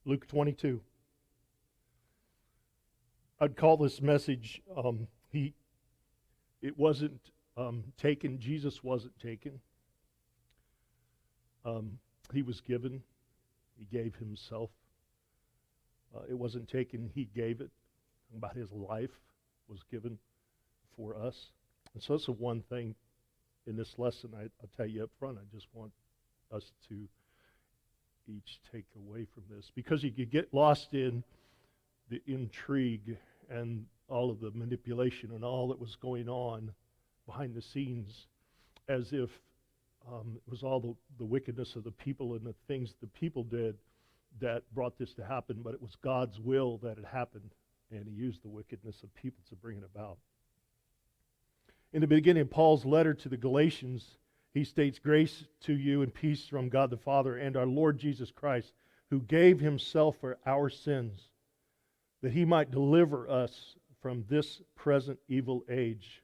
Luke 22. I'd call this message, it wasn't taken, Jesus wasn't taken. He was given, he gave himself. It wasn't taken, he gave it. About his life was given for us. And so that's the one thing in this lesson I'll tell you up front. I just want us to each take away from this, because you could get lost in the intrigue and all of the manipulation and all that was going on behind the scenes, as if it was all the wickedness of the people and the things the people did that brought this to happen, but it was God's will that it happened, and he used the wickedness of people to bring it about. In the beginning of Paul's letter to the Galatians, he states, "Grace to you and peace from God the Father and our Lord Jesus Christ, who gave himself for our sins, that he might deliver us from this present evil age,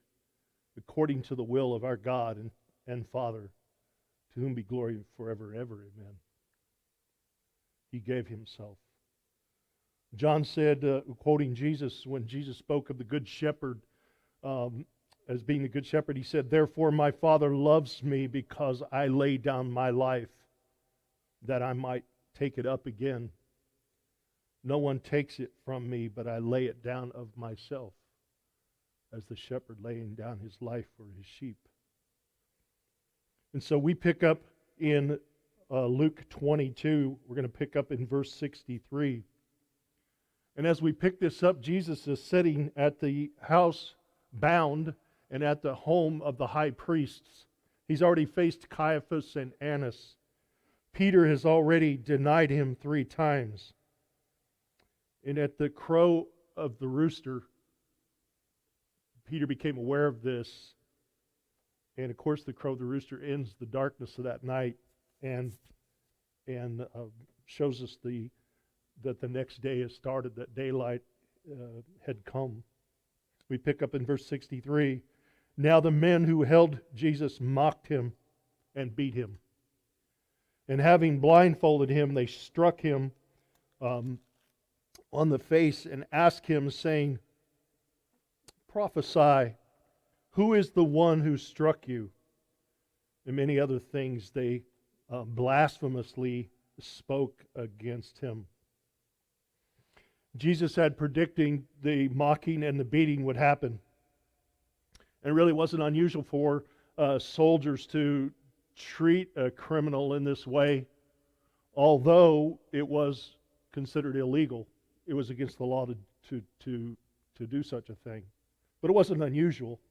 according to the will of our God and Father, to whom be glory forever and ever. Amen." He gave himself. John said, quoting Jesus, when Jesus spoke of the Good Shepherd as being the Good Shepherd, he said, "Therefore my Father loves me, because I lay down my life, that I might take it up again. No one takes it from me, but I lay it down of myself, as the shepherd laying down his life for his sheep." And so we pick up in Luke 22. We're going to pick up in verse 63. And as we pick this up, Jesus is sitting at the house bound and at the home of the high priests. He's already faced Caiaphas and Annas. Peter has already denied him 3 times. And at the crow of the rooster, Peter became aware of this. And of course, the crow of the rooster ends the darkness of that night and shows us that the next day has started, that daylight had come. We pick up in verse 63. "Now the men who held Jesus mocked him and beat him. And having blindfolded him, they struck him on the face and asked him, saying, 'Prophesy, who is the one who struck you?' And many other things they blasphemously spoke against him." Jesus had predicting the mocking and the beating would happen. And it really wasn't unusual for soldiers to treat a criminal in this way, although it was considered illegal. It was against the law to do such a thing. But it wasn't unusual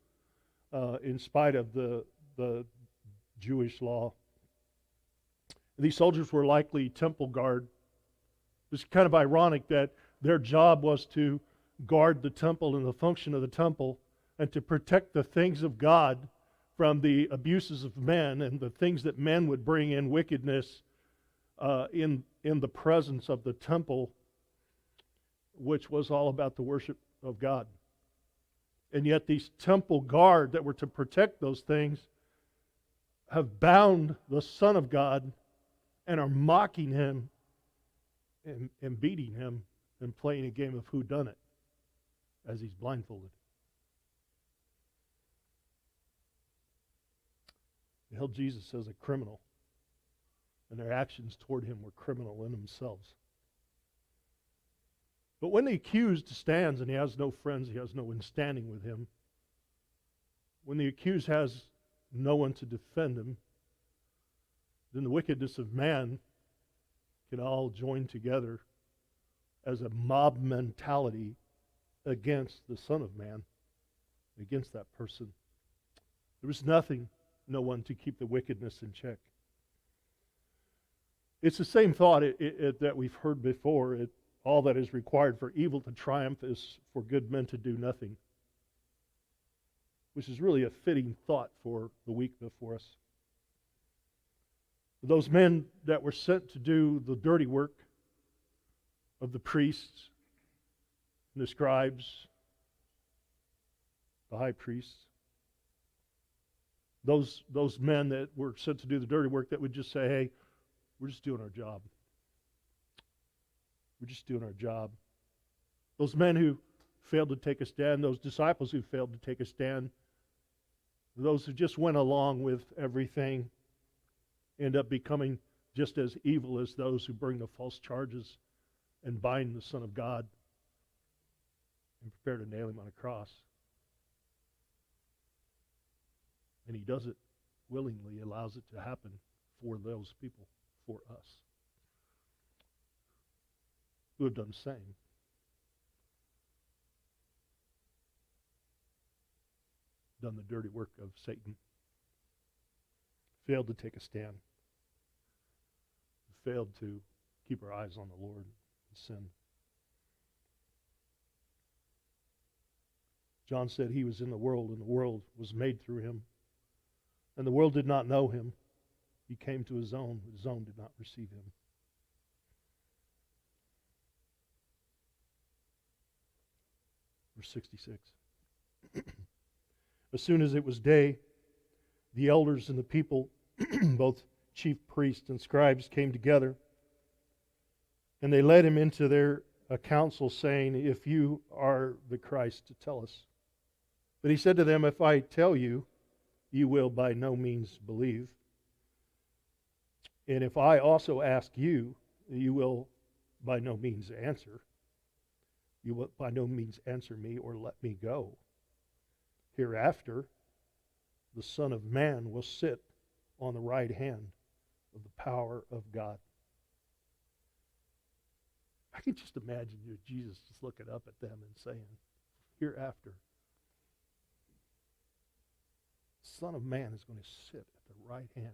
in spite of the Jewish law. These soldiers were likely temple guard. It's kind of ironic that their job was to guard the temple and the function of the temple, and to protect the things of God from the abuses of men and the things that men would bring in wickedness in the presence of the temple, which was all about the worship of God. And yet these temple guard that were to protect those things have bound the Son of God and are mocking him and beating him and playing a game of whodunit as he's blindfolded. They held Jesus as a criminal, and their actions toward him were criminal in themselves. But when the accused stands and he has no friends, he has no one standing with him, when the accused has no one to defend him, then the wickedness of man can all join together as a mob mentality against the Son of Man, against that person. There was no one to keep the wickedness in check. It's the same thought that we've heard before. All that is required for evil to triumph is for good men to do nothing, which is really a fitting thought for the week before us. Those men that were sent to do the dirty work of the priests, and the scribes, the high priests, those men that were sent to do the dirty work that would just say, "Hey, we're just doing our job. We're just doing our job. Those men who failed to take a stand, those disciples who failed to take a stand, those who just went along with everything, end up becoming just as evil as those who bring the false charges and bind the Son of God and prepare to nail him on a cross. And he does it willingly, allows it to happen for those people, for us, who have done the same. Done the dirty work of Satan. Failed to take a stand. Failed to keep our eyes on the Lord and sin. John said he was in the world, and the world was made through him. And the world did not know him. He came to his own, but his own did not receive him. Verse 66. As soon as it was day, the elders and the people, both chief priests and scribes, came together, and they led him into their council, saying, "If you are the Christ, tell us." But he said to them, "If I tell you, you will by no means believe. And if I also ask you, you will by no means answer. You will by no means answer me or let me go. Hereafter, the Son of Man will sit on the right hand of the power of God." I can just imagine Jesus just looking up at them and saying, hereafter, the Son of Man is going to sit at the right hand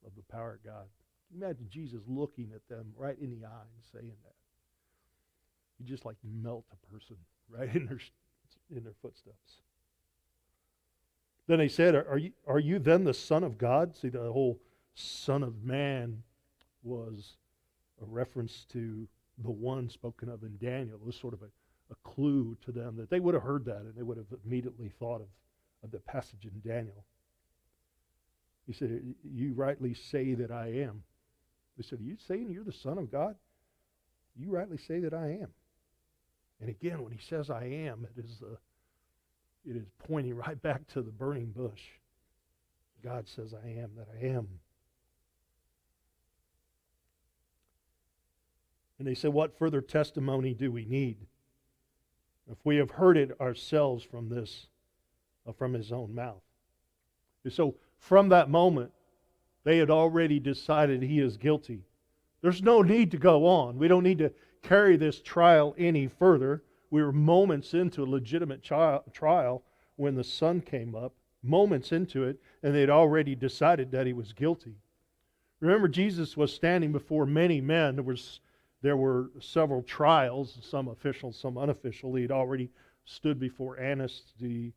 of the power of God. Can you imagine Jesus looking at them right in the eye and saying that? You just like melt a person right in their footsteps. Then they said, are you then the Son of God? See, the whole Son of Man was a reference to the one spoken of in Daniel. It was sort of a clue to them that they would have heard that and they would have immediately thought of the passage in Daniel. He said, "You rightly say that I am." They said, "Are you saying you're the Son of God?" "You rightly say that I am." And again, when he says "I am," it is pointing right back to the burning bush. God says, "I am that I am." And they said, "What further testimony do we need? If we have heard it ourselves from his own mouth." And so from that moment, they had already decided he is guilty. There's no need to go on. We don't need to carry this trial any further. We were moments into a legitimate trial when the sun came up, moments into it, and they'd already decided that he was guilty. Remember, Jesus was standing before many men. There were several trials, some official, some unofficial. He'd already stood before Annas, the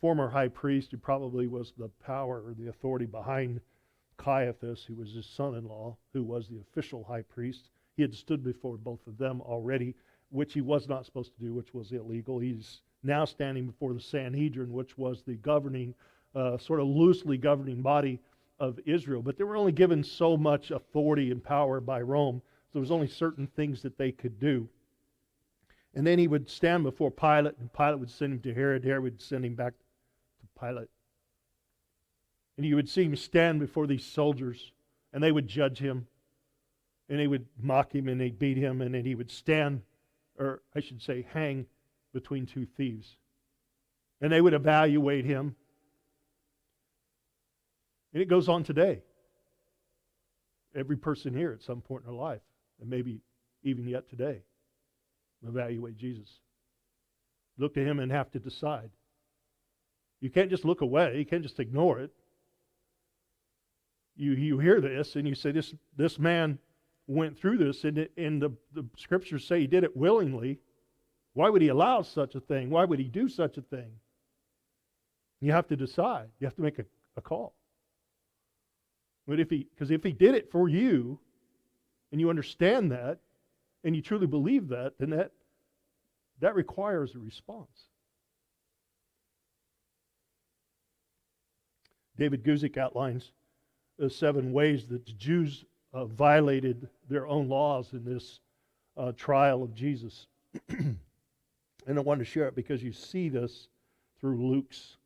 former high priest, who probably was the power or the authority behind Caiaphas, who was his son-in-law, who was the official high priest. He had stood before both of them already, which he was not supposed to do, which was illegal. He's now standing before the Sanhedrin, which was the governing, sort of loosely governing body of Israel. But they were only given so much authority and power by Rome. So there was only certain things that they could do. And then he would stand before Pilate, and Pilate would send him to Herod. Herod would send him back to Pilate. And you would see him stand before these soldiers, and they would judge him, and they would mock him, and they'd beat him, and then he would stand, or I should say hang, between two thieves. And they would evaluate him. And it goes on today. Every person here at some point in their life, and maybe even yet today, evaluate Jesus. Look to him and have to decide. You can't just look away. You can't just ignore it. You hear this and you say, this man went through this, and the scriptures say he did it willingly. Why would he allow such a thing? Why would he do such a thing? You have to decide. You have to make a call. But if he did it for you, and you understand that, and you truly believe that, then that requires a response. David Guzik outlines the 7 ways that the Jews violated their own laws in this trial of Jesus. And I wanted to share it because you see this through Luke's,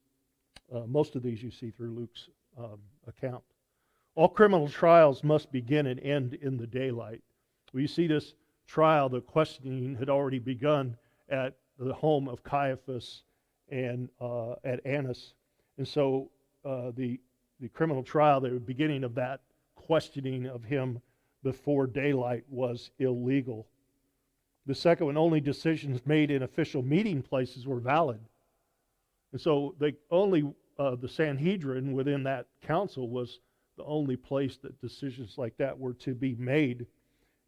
most of these you see through Luke's account. All criminal trials must begin and end in the daylight. Well, you see this trial, the questioning had already begun at the home of Caiaphas and at Annas. And so the criminal trial, the beginning of that questioning of him before daylight was illegal. The second one, only decisions made in official meeting places were valid. And so the Sanhedrin within that council was the only place that decisions like that were to be made.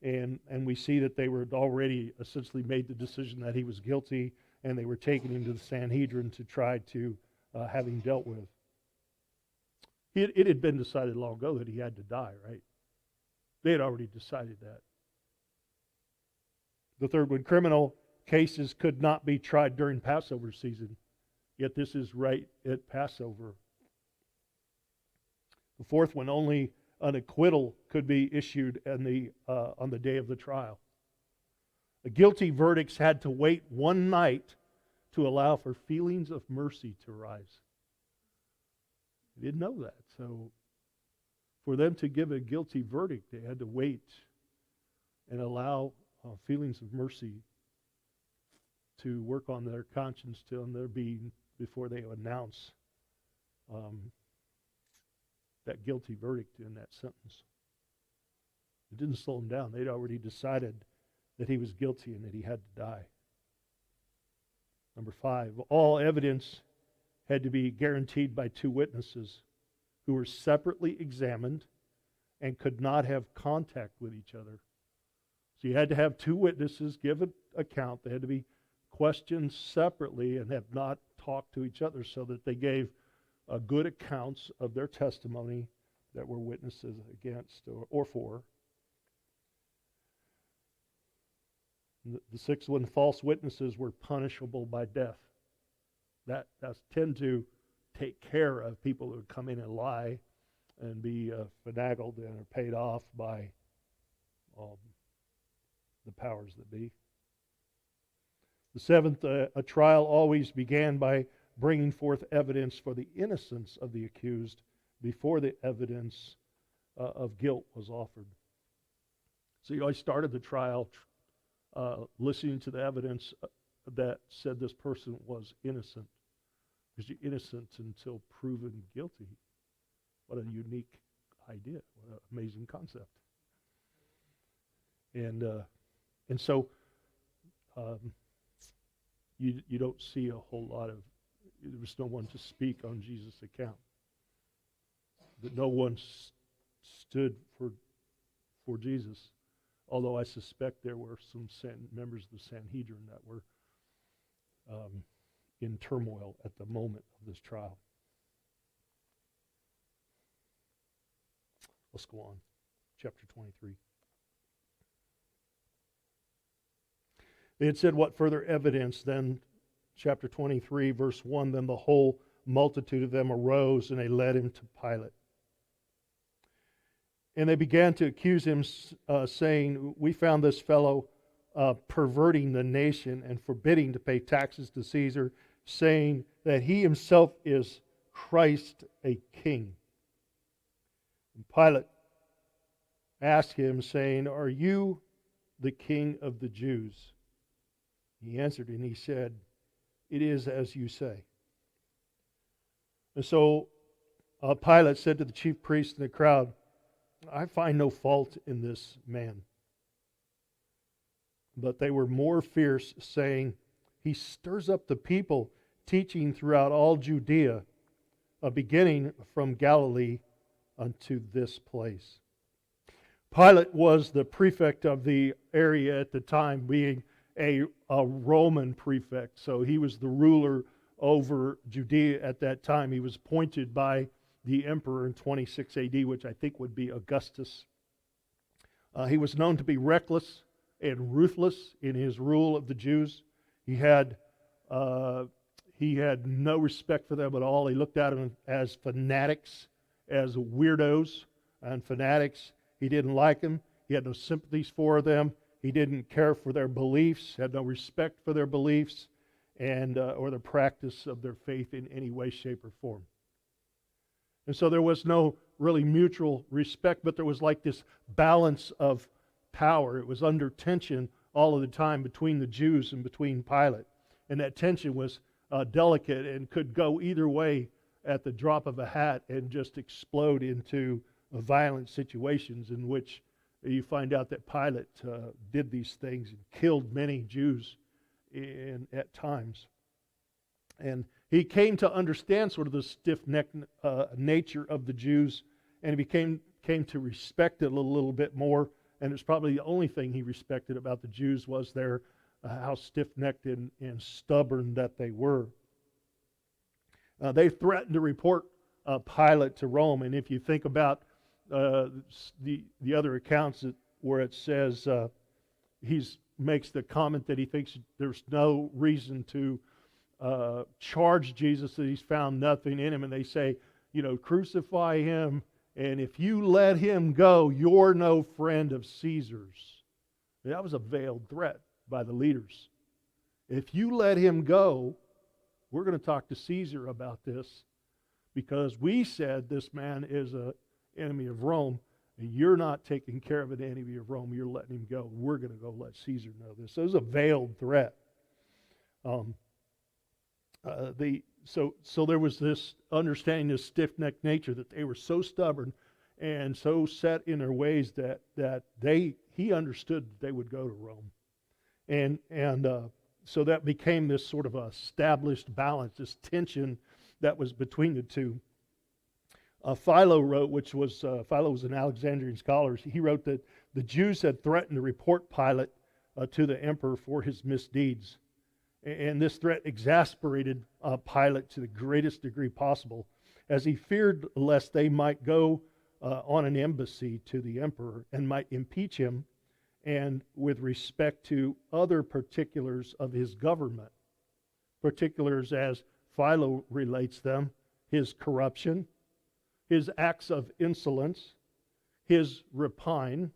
And we see that they were already essentially made the decision that he was guilty, and they were taking him to the Sanhedrin to try to have him dealt with. It had been decided long ago that he had to die, right? They had already decided that. The third one, criminal cases could not be tried during Passover season. Yet this is right at Passover. The fourth one, only an acquittal could be issued on the day of the trial. The guilty verdicts had to wait one night to allow for feelings of mercy to rise. They didn't know that. So for them to give a guilty verdict, they had to wait and allow feelings of mercy to work on their conscience till their being before they announce that guilty verdict in that sentence. It didn't slow them down. They'd already decided that he was guilty and that he had to die. Number 5, all evidence had to be guaranteed by 2 witnesses who were separately examined and could not have contact with each other. So you had to have 2 witnesses give an account. They had to be questioned separately and have not talked to each other so that they gave good accounts of their testimony that were witnesses against or for. The 6th one, false witnesses were punishable by death. That's tend to take care of people who come in and lie and be finagled and are paid off by the powers that be. The 7th, a trial always began by bringing forth evidence for the innocence of the accused before the evidence of guilt was offered. So you always started the trial listening to the evidence that said this person was innocent. Because you're innocent until proven guilty. What a unique idea. What an amazing concept. And so you don't see a whole lot of, there was no one to speak on Jesus' account. That no one stood for Jesus. Although I suspect there were some members of the Sanhedrin that were in turmoil at the moment of this trial. Let's go on. Chapter 23. They had said, what further evidence? Then, chapter 23, verse 1, then the whole multitude of them arose and they led him to Pilate. And they began to accuse him, saying, we found this fellow perverting the nation and forbidding to pay taxes to Caesar, saying that he himself is Christ, a king. And Pilate asked him, saying, are you the king of the Jews? He answered and he said, it is as you say. And so Pilate said to the chief priests and the crowd, I find no fault in this man. But they were more fierce, saying, he stirs up the people, teaching throughout all Judea, beginning from Galilee unto this place. Pilate was the prefect of the area at the time, being a Roman prefect. So he was the ruler over Judea at that time. He was appointed by the emperor in 26 AD, which I think would be Augustus. He was known to be reckless and ruthless in his rule of the Jews. He had no respect for them at all. He looked at them as fanatics, as weirdos and fanatics. He didn't like them. He had no sympathies for them. He didn't care for their beliefs, had no respect for their beliefs, and or the practice of their faith in any way, shape, or form. And so there was no really mutual respect, but there was like this balance of power. It was under tension all of the time between the Jews and between Pilate. And that tension was delicate and could go either way at the drop of a hat and just explode into violent situations in which you find out that Pilate did these things and killed many Jews at times. And he came to understand sort of the stiff-necked nature of the Jews, and he came to respect it a little bit more. And it's probably the only thing he respected about the Jews was their how stiff-necked and stubborn that they were. They threatened to report Pilate to Rome, and if you think about the other accounts where it says he makes the comment that he thinks there's no reason to charge Jesus, that he's found nothing in him, and they say, crucify him, and if you let him go, you're no friend of Caesar's. That was a veiled threat by the leaders. If you let him go, we're going to talk to Caesar about this, because we said this man is an enemy of Rome, and you're not taking care of an enemy of Rome. You're letting him go. We're going to go let Caesar know this. So it was a veiled threat. So there was this understanding, this stiff-necked nature, that they were so stubborn and so set in their ways that he understood that they would go to Rome, and so that became this sort of established balance, this tension that was between the two. Philo wrote, Philo was an Alexandrian scholar. He wrote that the Jews had threatened to report Pilate to the emperor for his misdeeds. And this threat exasperated Pilate to the greatest degree possible, as he feared lest they might go on an embassy to the emperor and might impeach him, and with respect to other particulars of his government. Particulars, as Philo relates them: his corruption, his acts of insolence, his rapine,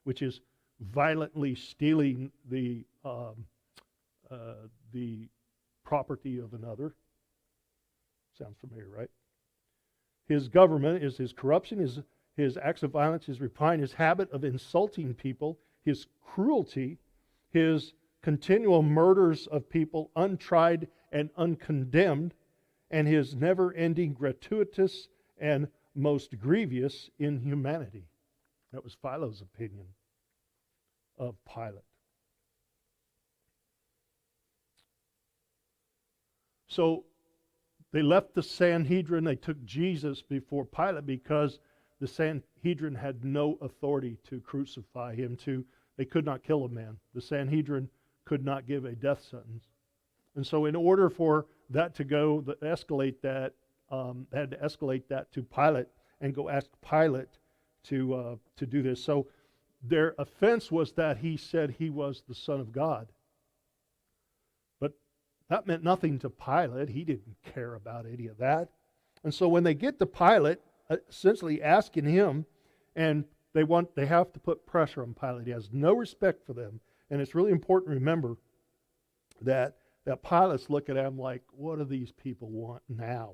which is violently stealing the property of another. Sounds familiar, right? His government is his corruption, his acts of violence, his rapine, his habit of insulting people, his cruelty, his continual murders of people untried and uncondemned, and his never-ending gratuitous and most grievous inhumanity. That was Philo's opinion of Pilate. So they left the Sanhedrin. They took Jesus before Pilate because the Sanhedrin had no authority to crucify him. They could not kill a man. The Sanhedrin could not give a death sentence. And so in order for that to go, had to escalate that to Pilate and go ask Pilate to do this. So their offense was that he said he was the Son of God. But that meant nothing to Pilate. He didn't care about any of that. And so when they get to Pilate, essentially asking him, and they have to put pressure on Pilate. He has no respect for them. And it's really important to remember that Pilate's looking at him like, what do these people want now?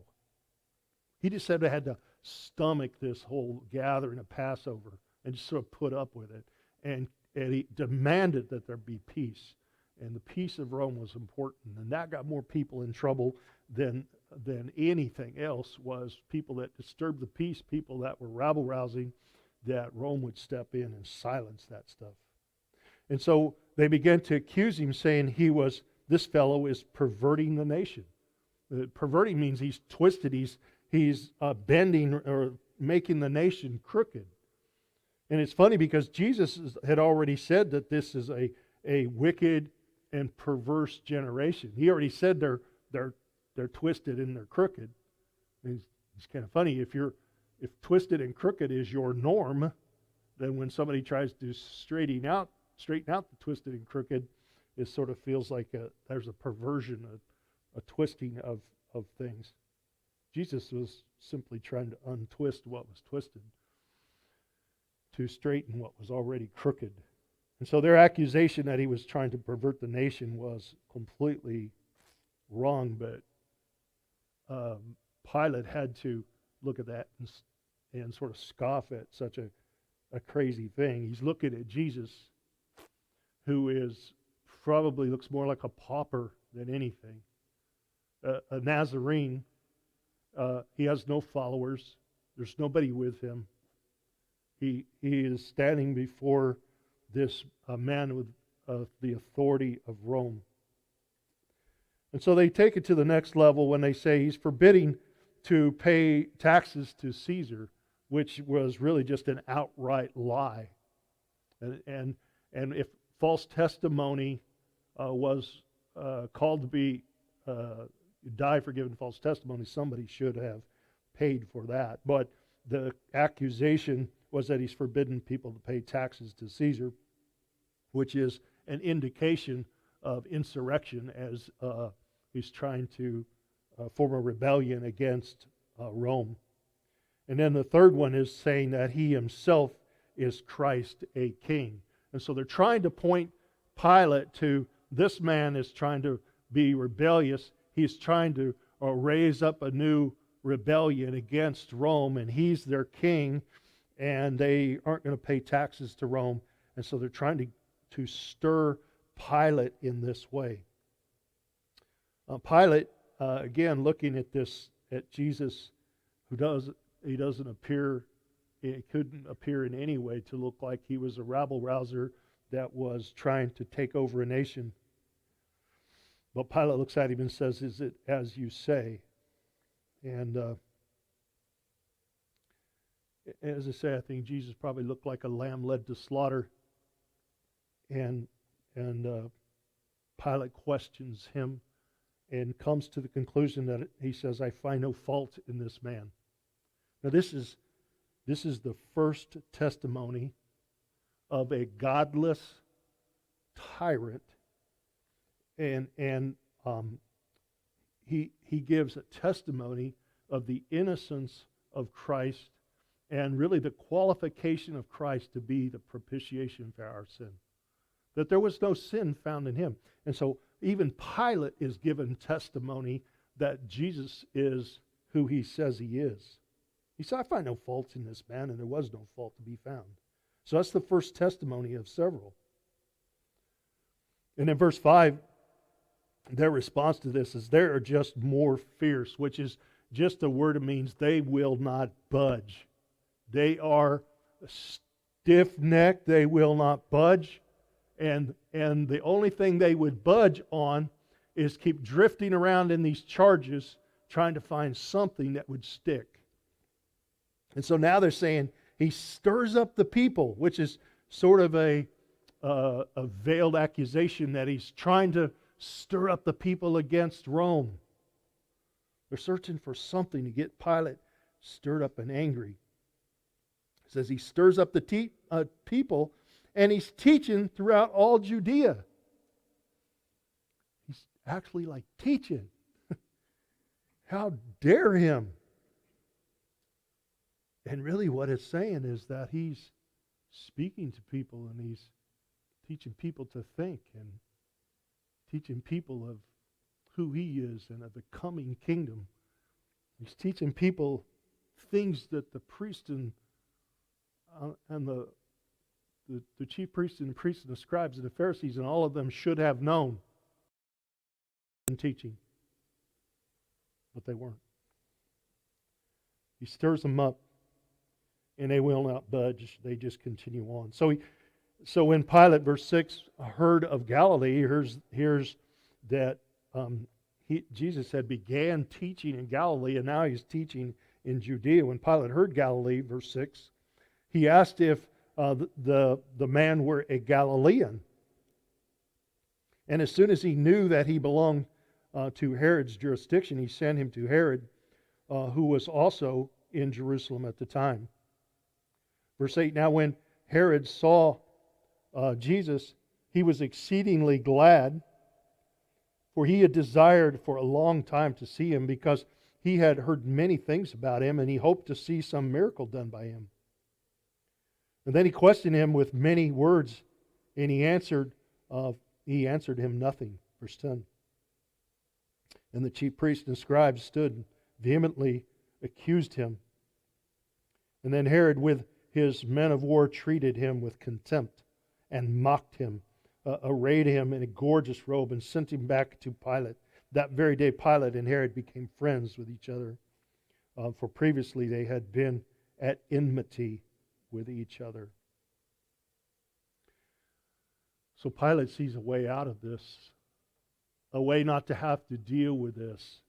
He just said they had to stomach this whole gathering of Passover and just sort of put up with it. And he demanded that there be peace. And the peace of Rome was important. And that got more people in trouble than anything else. Was people that disturbed the peace, people that were rabble-rousing, that Rome would step in and silence that stuff. And so they began to accuse him, saying this fellow is perverting the nation. Perverting means he's twisted, he's bending or making the nation crooked. And it's funny because Jesus had already said that this is a wicked and perverse generation. He already said they're twisted and they're crooked. And it's kind of funny, if twisted and crooked is your norm, then when somebody tries to straighten out the twisted and crooked, it sort of feels like there's a perversion, a twisting of things. Jesus was simply trying to untwist what was twisted, to straighten what was already crooked. And so their accusation that he was trying to pervert the nation was completely wrong, but Pilate had to look at that and sort of scoff at such a crazy thing. He's looking at Jesus, who is probably looks more like a pauper than anything. A Nazarene. He has no followers. There's nobody with him. He is standing before this man with the authority of Rome. And so they take it to the next level when they say he's forbidding to pay taxes to Caesar, which was really just an outright lie. And if false testimony was called to be die for giving false testimony, somebody should have paid for that. But the accusation was that he's forbidden people to pay taxes to Caesar, which is an indication of insurrection, as he's trying to form a rebellion against Rome. And then the third one is saying that he himself is Christ, a king. And so they're trying to point Pilate to this man is trying to be rebellious. He's trying to raise up a new rebellion against Rome, and he's their king, and they aren't going to pay taxes to Rome. And so they're trying to stir Pilate in this way. Pilate, again, looking at Jesus, he doesn't appear, it couldn't appear in any way to look like he was a rabble-rouser that was trying to take over a nation. But Pilate looks at him and says, "Is it as you say?" And as I say, I think Jesus probably looked like a lamb led to slaughter. And Pilate questions him and comes to the conclusion that he says, "I find no fault in this man." Now this is the first testimony of a godless tyrant, and he gives a testimony of the innocence of Christ and really the qualification of Christ to be the propitiation for our sin. That there was no sin found in him. And so even Pilate is given testimony that Jesus is who he says he is. He said, "I find no fault in this man," and there was no fault to be found. So that's the first testimony of several. And in verse 5, their response to this is they are just more fierce, which is just a word that means they will not budge. They are stiff-necked, they will not budge. And the only thing they would budge on is keep drifting around in these charges, trying to find something that would stick. And so now they're saying he stirs up the people, which is sort of a veiled accusation that he's trying to stir up the people against Rome. They're searching for something to get Pilate stirred up and angry. It says he stirs up the people, and he's teaching throughout all Judea. He's actually like teaching. How dare him? And really what it's saying is that he's speaking to people and he's teaching people to think and teaching people of who he is and of the coming kingdom. He's teaching people things that the priest and the chief priests and the priests and the scribes and the Pharisees and all of them should have known in teaching. But they weren't. He stirs them up and they will not budge. They just continue on. So when Pilate, verse 6, heard of Galilee, here's that Jesus had began teaching in Galilee, and now he's teaching in Judea. When Pilate heard Galilee, verse 6, he asked if the man were a Galilean. And as soon as he knew that he belonged to Herod's jurisdiction, he sent him to Herod, who was also in Jerusalem at the time. Verse 8, now when Herod saw Jesus, he was exceedingly glad, for he had desired for a long time to see him, because he had heard many things about him, and he hoped to see some miracle done by him. And then he questioned him with many words, And he answered him nothing. Verse 10. And the chief priests and scribes stood vehemently accused him. And then Herod with his men of war treated him with contempt and mocked him, arrayed him in a gorgeous robe, and sent him back to Pilate. That very day Pilate and Herod became friends with each other, for previously they had been at enmity with each other. So Pilate sees a way out of this, a way not to have to deal with this.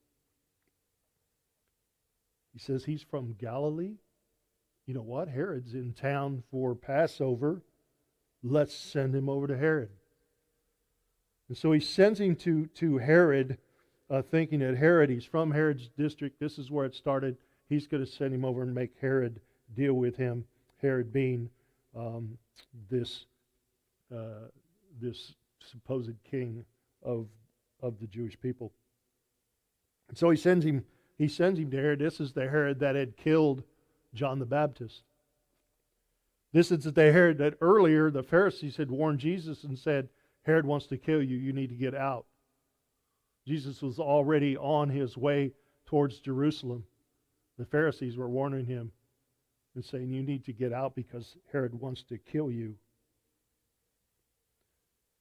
He says he's from Galilee. You know what? Herod's in town for Passover. Let's send him over to Herod. And so he sends him to Herod, thinking that Herod, he's from Herod's district. This is where it started. He's going to send him over and make Herod deal with him. Herod being this supposed king of the Jewish people. And so he sends him to Herod. This is the Herod that had killed John the Baptist. This is the Herod that earlier the Pharisees had warned Jesus and said, Herod wants to kill you. You need to get out. Jesus was already on his way towards Jerusalem. The Pharisees were warning him and saying, you need to get out because Herod wants to kill you.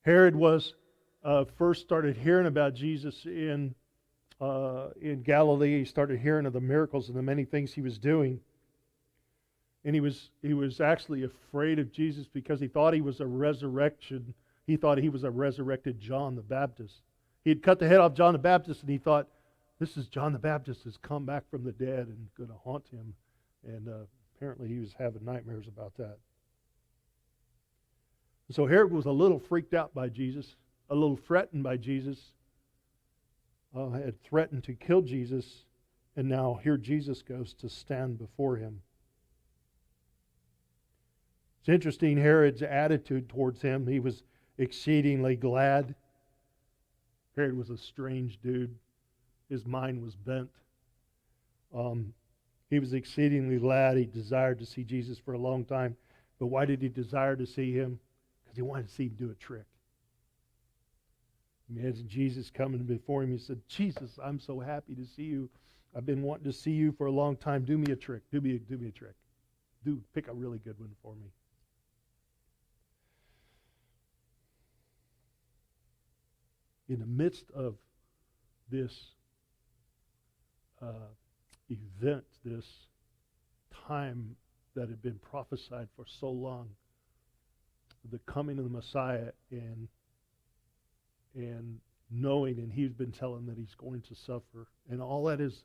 Herod was first started hearing about Jesus in Galilee. He started hearing of the miracles and the many things he was doing. And he was actually afraid of Jesus because he thought he was a resurrection. He thought he was a resurrected John the Baptist. He had cut the head off John the Baptist, and he thought, this is John the Baptist has come back from the dead and going to haunt him. And apparently he was having nightmares about that. So Herod was a little freaked out by Jesus, a little threatened by Jesus, had threatened to kill Jesus, and now here Jesus goes to stand before him. It's interesting, Herod's attitude towards him. He was exceedingly glad. Herod was a strange dude. His mind was bent. He was exceedingly glad. He desired to see Jesus for a long time. But why did he desire to see him? Because he wanted to see him do a trick. Imagine Jesus coming before him. He said, Jesus, I'm so happy to see you. I've been wanting to see you for a long time. Do me a trick. Do me a trick. Pick a really good one for me. In the midst of this event, this time that had been prophesied for so long, the coming of the Messiah, and knowing, and he's been telling that he's going to suffer, and all that is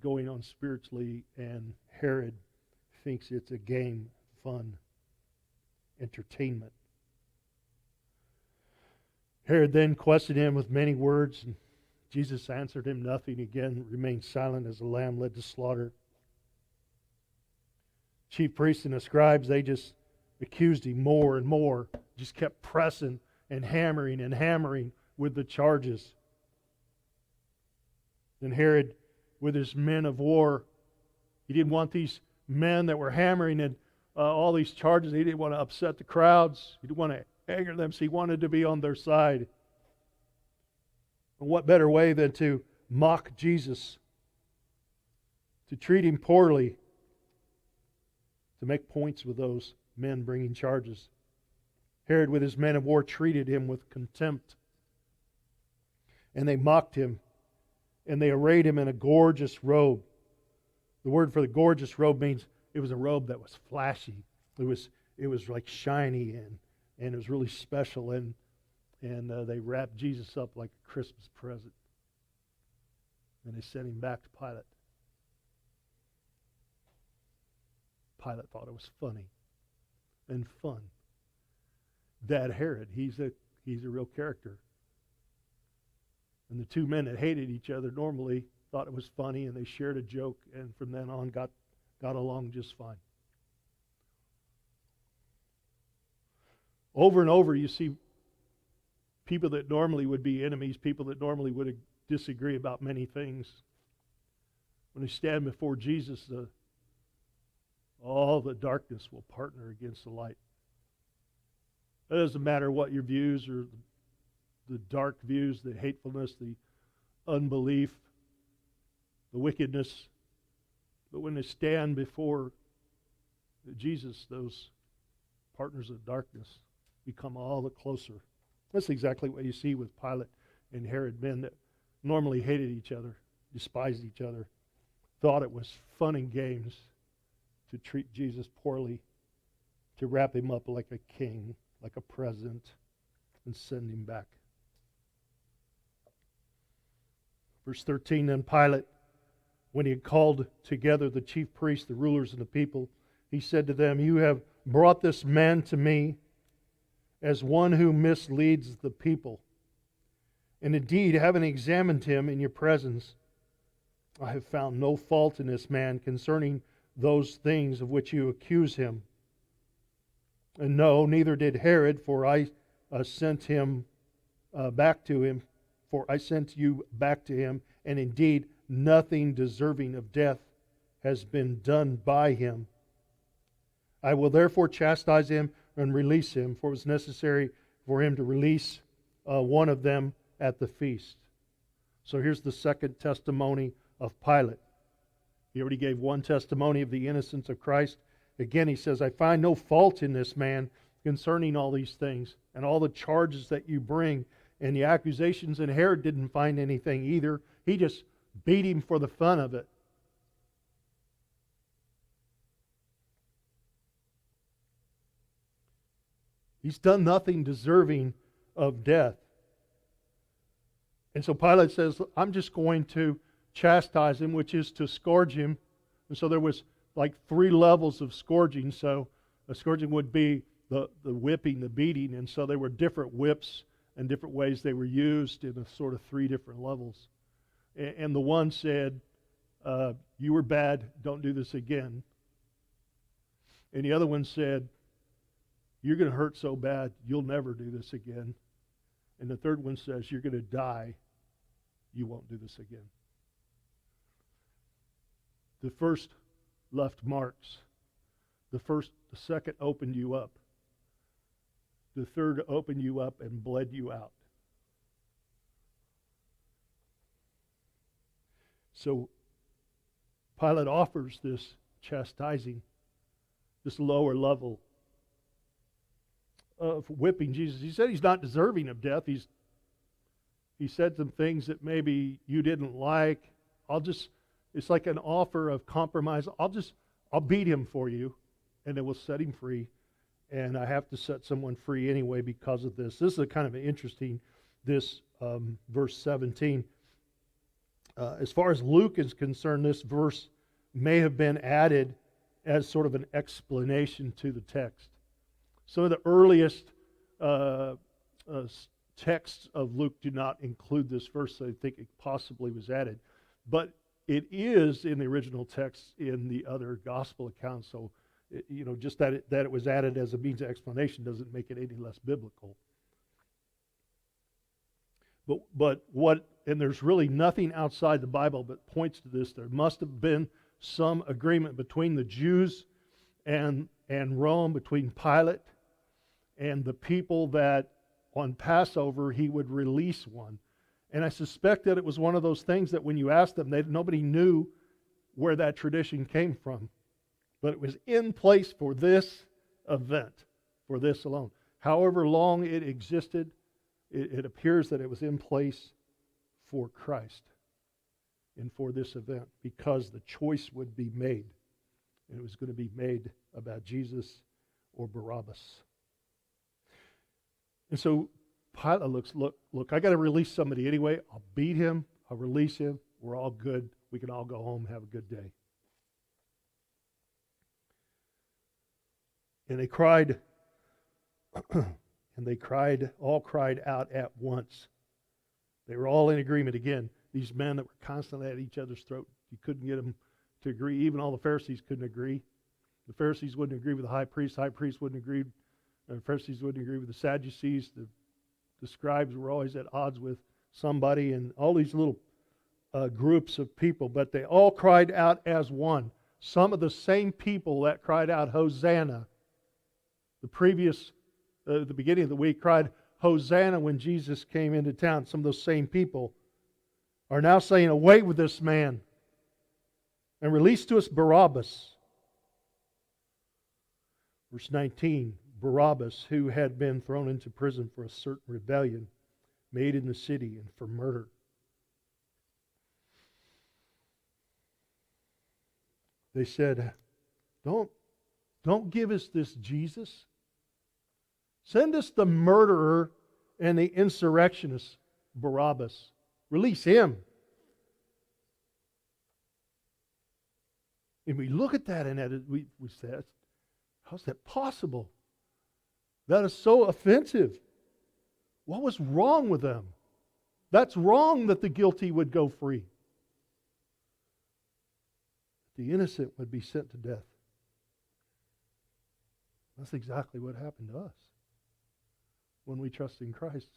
going on spiritually, and Herod thinks it's a game, fun, entertainment. Herod then questioned him with many words, and Jesus answered him nothing. Again, remained silent as a lamb led to slaughter. Chief priests and the scribes, they just accused him more and more. Just kept pressing and hammering with the charges. Then Herod, with his men of war, he didn't want these men that were hammering and all these charges. He didn't want to upset the crowds. He didn't want to anger them, so he wanted to be on their side. And what better way than to mock Jesus, to treat him poorly, to make points with those men bringing charges. Herod with his men of war treated him with contempt. And they mocked him, and they arrayed him in a gorgeous robe. The word for the gorgeous robe means it was a robe that was flashy. It was like shiny, and it was really special, and they wrapped Jesus up like a Christmas present. And they sent him back to Pilate. Pilate thought it was funny and fun. That Herod, he's a real character. And the two men that hated each other normally thought it was funny, and they shared a joke, and from then on got along just fine. Over and over you see people that normally would be enemies, people that normally would disagree about many things. When they stand before Jesus, all the darkness will partner against the light. It doesn't matter what your views or the dark views, the hatefulness, the unbelief, the wickedness. But when they stand before Jesus, those partners of darkness become all the closer. That's exactly what you see with Pilate and Herod, men that normally hated each other, despised each other, thought it was fun and games to treat Jesus poorly, to wrap him up like a king, like a president, and send him back. Verse 13, then Pilate, when he had called together the chief priests, the rulers, and the people, he said to them, you have brought this man to me as one who misleads the people. And indeed, having examined him in your presence, I have found no fault in this man concerning those things of which you accuse him. And no, neither did Herod, for I sent him back to him. For I sent you back to him, and indeed nothing deserving of death has been done by him. I will therefore chastise him and release him, for it was necessary for him to release one of them at the feast. So here's the second testimony of Pilate. He already gave one testimony of the innocence of Christ. Again, he says, I find no fault in this man concerning all these things and all the charges that you bring and the accusations. And Herod didn't find anything either. He just beat him for the fun of it. He's done nothing deserving of death. And so Pilate says, I'm just going to chastise him, which is to scourge him. And so there was like 3 levels of scourging. So a scourging would be the whipping, the beating. And so there were different whips and different ways they were used in a sort of 3 different levels. And the one said, you were bad, don't do this again. And the other one said, you're going to hurt so bad, you'll never do this again. And the third one says, you're going to die, you won't do this again. The first left marks. The second opened you up. The third opened you up and bled you out. So Pilate offers this chastising, this lower level of whipping Jesus. He said he's not deserving of death. He said some things that maybe you didn't like. It's like an offer of compromise. I'll beat him for you, and it will set him free. And I have to set someone free anyway because of this. This is a kind of interesting, verse 17. As far as Luke is concerned, this verse may have been added as sort of an explanation to the text. Some of the earliest texts of Luke do not include this verse, so I think it possibly was added. But it is in the original text in the other gospel accounts, so just that it was added as a means of explanation doesn't make it any less biblical. But and there's really nothing outside the Bible that points to this. There must have been some agreement between the Jews and Rome, between Pilate and the people, that on Passover he would release one. And I suspect that it was one of those things that when you asked them, nobody knew where that tradition came from. But it was in place for this event, for this alone. However long it existed, it appears that it was in place for Christ and for this event, because the choice would be made. And it was going to be made about Jesus or Barabbas. And so Pilate looks, look, I got to release somebody anyway. I'll beat him. I'll release him. We're all good. We can all go home, have a good day. And they cried, all cried out at once. They were all in agreement. Again, these men that were constantly at each other's throat, you couldn't get them to agree. Even all the Pharisees couldn't agree. The Pharisees wouldn't agree with the high priest. The high priest wouldn't agree. The Pharisees wouldn't agree with the Sadducees. The scribes were always at odds with somebody, and all these little groups of people. But they all cried out as one. Some of the same people that cried out, Hosanna, the previous at the beginning of the week, cried, Hosanna, when Jesus came into town. Some of those same people are now saying, away with this man and release to us Barabbas. Verse 19, Barabbas, who had been thrown into prison for a certain rebellion made in the city and for murder. They said, don't give us this Jesus. Send us the murderer and the insurrectionist, Barabbas. Release him. And we look at that and we say, how's that possible? That is so offensive. What was wrong with them? That's wrong that the guilty would go free. The innocent would be sent to death. That's exactly what happened to us when we trust in Christ.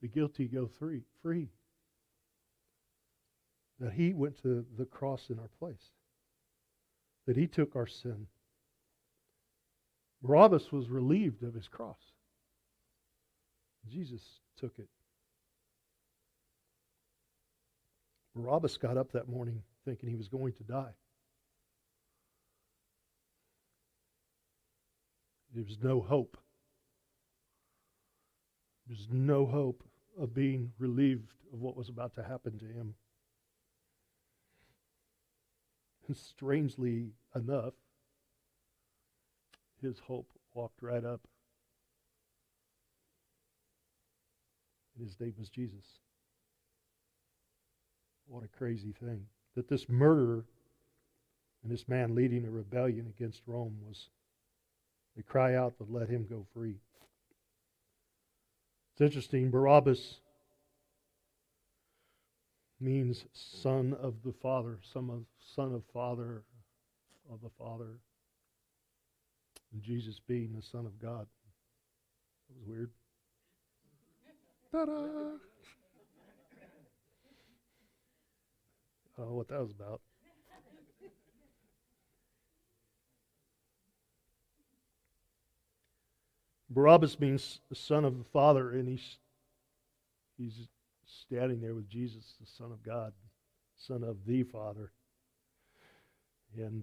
The guilty go free. That He went to the cross in our place. That He took our sin. Barabbas was relieved of his cross. Jesus took it. Barabbas got up that morning thinking he was going to die. There was no hope. There's no hope of being relieved of what was about to happen to him. And strangely enough, his hope walked right up. And his name was Jesus. What a crazy thing. That this murderer and this man leading a rebellion against Rome was, they cry out, but let him go free. It's interesting, Barabbas means son of the Father, son of Father of the Father. And Jesus being the Son of God. That was weird. Ta-da! I don't know what that was about. Barabbas means the Son of the Father, and he's standing there with Jesus, the Son of God, Son of the Father. And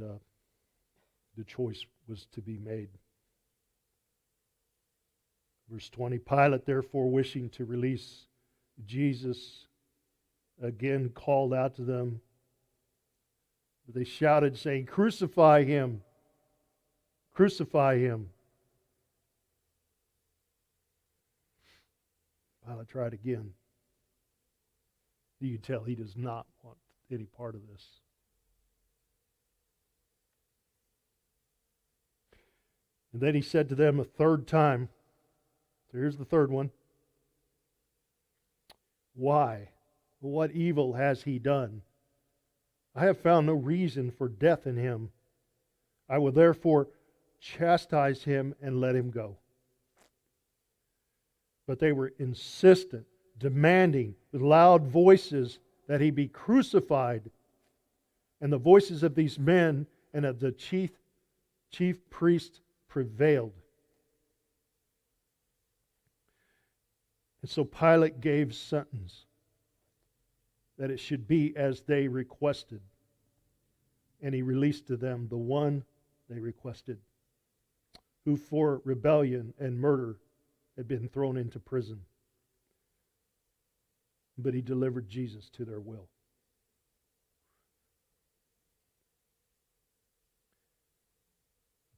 the choice was to be made. Verse 20, Pilate, therefore, wishing to release Jesus, again called out to them. But they shouted, saying, Crucify him! Crucify him! Pilate tried again. You can tell he does not want any part of this. And then he said to them a third time, so here's the third one. Why? What evil has he done? I have found no reason for death in him. I will therefore chastise him and let him go. But they were insistent, demanding with loud voices that he be crucified. And the voices of these men and of the chief priest prevailed. And so Pilate gave sentence that it should be as they requested. And he released to them the one they requested, who for rebellion and murder had been thrown into prison. But he delivered Jesus to their will.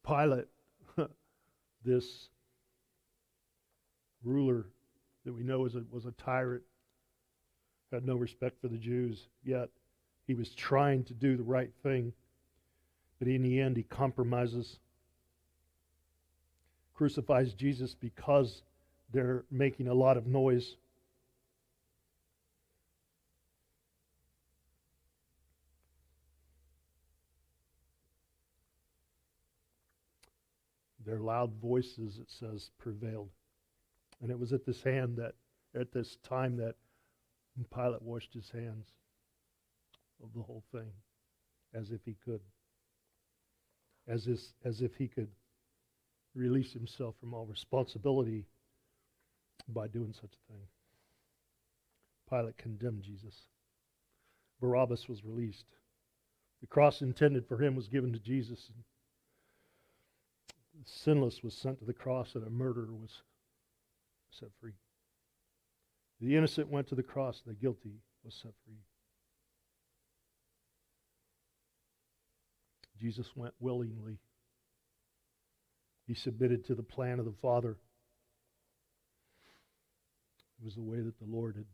Pilate, this ruler that we know was a tyrant, had no respect for the Jews, yet he was trying to do the right thing. But in the end, he compromises, crucifies Jesus because they're making a lot of noise. Their loud voices, it says, prevailed. And it was at this time that Pilate washed his hands of the whole thing, as if he could. As if he could release himself from all responsibility by doing such a thing. Pilate condemned Jesus. Barabbas was released. The cross intended for him was given to Jesus. And the sinless was sent to the cross, and a murderer was set free. The innocent went to the cross, and the guilty was set free. Jesus went willingly. He submitted to the plan of the Father. It was the way that the Lord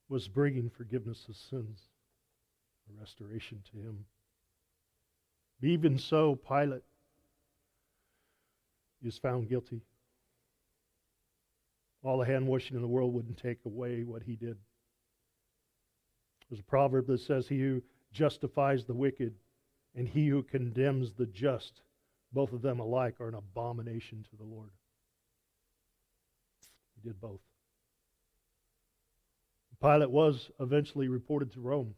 was bringing forgiveness of sins, a restoration to him. Even so, Pilate is found guilty. All the hand washing in the world wouldn't take away what he did. There's a proverb that says, "He who justifies the wicked and he who condemns the just, both of them alike are an abomination to the Lord." He did both. Pilate was eventually reported to Rome.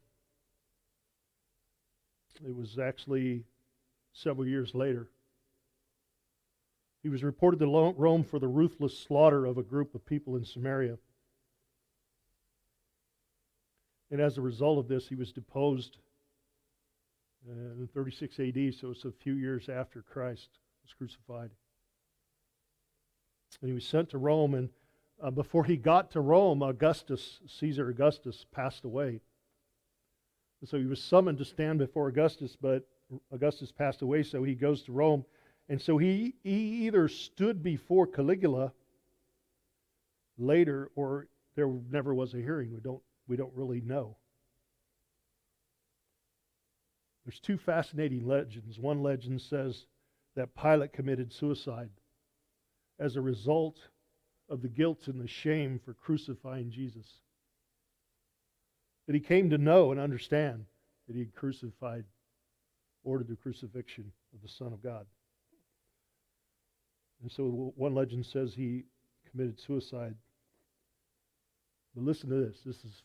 It was actually several years later. He was reported to Rome for the ruthless slaughter of a group of people in Samaria. And as a result of this, he was deposed in 36 AD, so it's a few years after Christ was crucified. And he was sent to Rome, and before he got to Rome, Caesar Augustus passed away. And so he was summoned to stand before Augustus, but Augustus passed away, so he goes to Rome. And so he either stood before Caligula later, or there never was a hearing. We don't really know. There's two fascinating legends. One legend says that Pilate committed suicide as a result of the guilt and the shame for crucifying Jesus. That he came to know and understand that he had ordered the crucifixion of the Son of God. And so one legend says he committed suicide. But listen to this. This is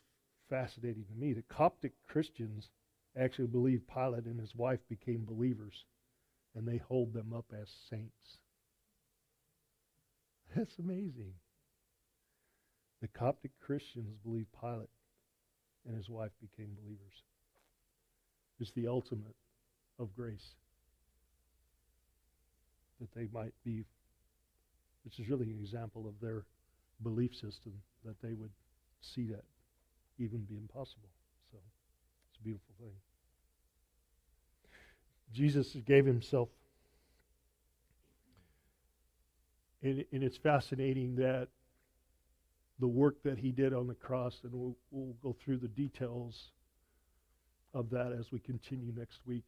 fascinating to me. The Coptic Christians actually believe Pilate and his wife became believers, and they hold them up as saints. That's amazing. The Coptic Christians believe Pilate and his wife became believers. It's the ultimate of grace. That they might be, which is really an example of their belief system, that they would see that even be impossible. So it's a beautiful thing. Jesus gave himself. And it's fascinating that the work that he did on the cross, and we'll go through the details of that as we continue next week.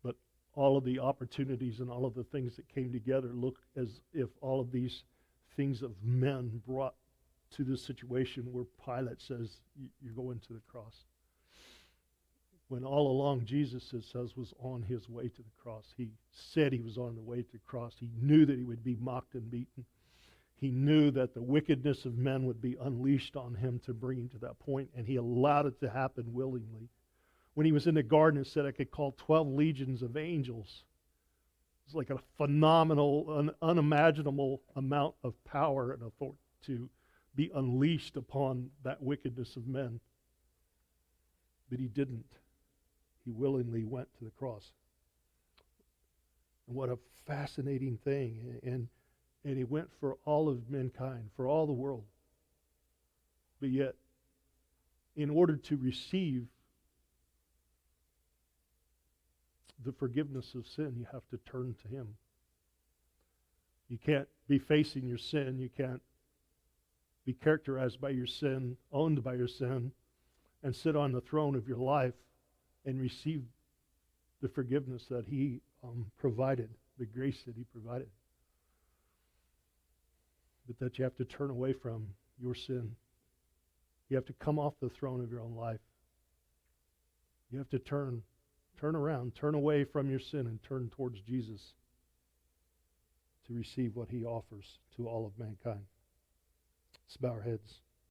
But all of the opportunities and all of the things that came together look as if all of these things of men brought to this situation where Pilate says, "You're going to the cross." When all along Jesus, it says, was on his way to the cross. He said he was on the way to the cross. He knew that he would be mocked and beaten. He knew that the wickedness of men would be unleashed on him to bring him to that point, and he allowed it to happen willingly. When he was in the garden, it said I could call 12 legions of angels. It's like a phenomenal, unimaginable amount of power and authority to be unleashed upon that wickedness of men. But he didn't. He willingly went to the cross. And what a fascinating thing. And he went for all of mankind, for all the world. But yet, in order to receive the forgiveness of sin, you have to turn to him. You can't be facing your sin. You can't be characterized by your sin, owned by your sin, and sit on the throne of your life and receive the forgiveness that he provided, the grace that he provided. But that you have to turn away from your sin. You have to come off the throne of your own life. You have to turn around, turn away from your sin and turn towards Jesus to receive what he offers to all of mankind. Let's bow our heads.